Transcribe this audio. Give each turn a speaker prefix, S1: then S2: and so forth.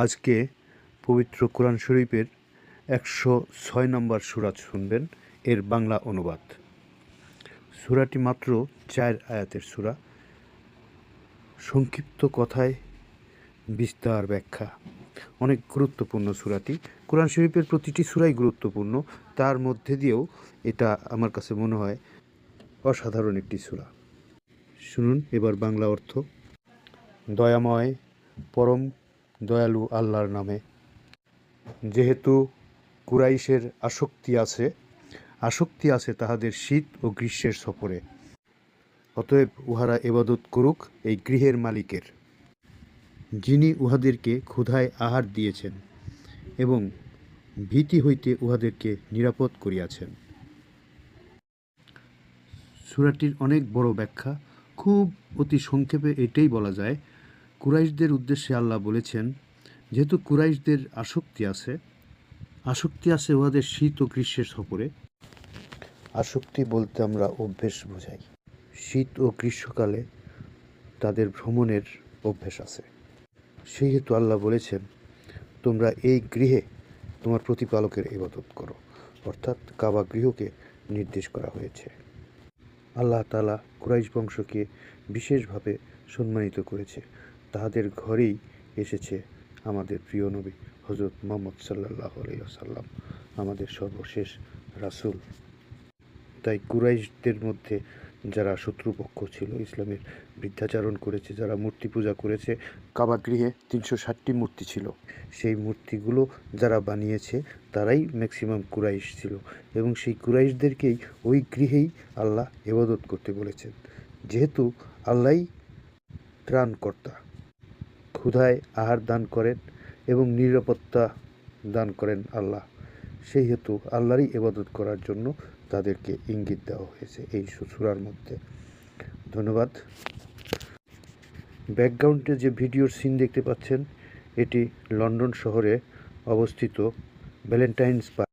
S1: আজকে পবিত্র কোরআন শরীফের 106 নম্বর সূরা শুনবেন, এর বাংলা অনুবাদ। সূরাটি মাত্র 4 আয়াতের সূরা। সংক্ষিপ্ত কথায় বিস্তার ব্যাখ্যা। অনেক গুরুত্বপূর্ণ সূরাটি। কোরআন শরীফের প্রতিটি সূরাই গুরুত্বপূর্ণ, তার মধ্যে দিয়েও এটা আমার কাছে মনে হয় অসাধারণ একটি সূরা। শুনুন এবার বাংলা অর্থ। দয়াময় পরম দয়ালু আল্লাহর নামে। যেহেতু কুরাইশের আসক্তি আছে তাহাদের শীত ও গ্রীষ্মের সফরে, অতএব উহারা ইবাদত করুক এই গৃহের মালিকের, যিনি উহাদেরকে ক্ষুধায় আহার দিয়েছেন এবং ভীতি হইতে উহাদেরকে নিরাপদ করিয়াছেন। সূরাটির অনেক বড় ব্যাখ্যা। খুব অতি সংক্ষেপে এটাই বলা যায়, কুরাইশদের উদ্দেশ্যে আল্লাহ বলেছেন, যেহেতু কুরাইশদের আসক্তি আছে উহাদের শীত ও গ্রীষ্মের সফরে। আসক্তি বলতে আমরা অভ্যেস বোঝাই। শীত ও গ্রীষ্মকালে তাদের ভ্রমণের অভ্যেস আছে। সেহেতু আল্লাহ বলেছেন, তোমরা এই গৃহে তোমার প্রতিপালকের ইবাদত করো, অর্থাৎ কাবা গৃহকে নির্দেশ করা হয়েছে। আল্লাহ তাআলা কুরাইশ বংশকে বিশেষভাবে সম্মানিত করেছে। তাহাদের ঘরেই এসেছে আমাদের প্রিয় নবী হযরত মুহাম্মদ সাল্লাল্লাহু আলাইহি ওয়াসাল্লাম, আমাদের সর্বশেষ রাসূল। তাই কুরাইশদের মধ্যে যারা শত্রুপক্ষ ছিল, ইসলামের বৃদ্ধাচারণ করেছে, যারা মূর্তি পূজা করেছে, কাবা গৃহে 360টি মূর্তি ছিল। সেই মূর্তিগুলো যারা বানিয়েছে তারাই ম্যাক্সিমাম কুরাইশ ছিল, এবং সেই কুরাইশদেরকেই ওই গৃহেই আল্লাহ ইবাদত করতে বলেছেন। যেহেতু আল্লাহই ত্রাণকর্তা, ক্ষুধায় আহার দান করেন এবং নিরাপত্তা দান করেন আল্লাহ, সেই হেতু আল্লাহরই ইবাদত করার জন্য তাদেরকে ইঙ্গিত দেওয়া হয়েছে এই সূরার মধ্যে। ধন্যবাদ। ব্যাকগ্রাউন্ডে যে ভিডিওর সিন দেখতে পাচ্ছেন, এটি লন্ডন শহরে অবস্থিত ভ্যালেন্টাইন্স পার্ক।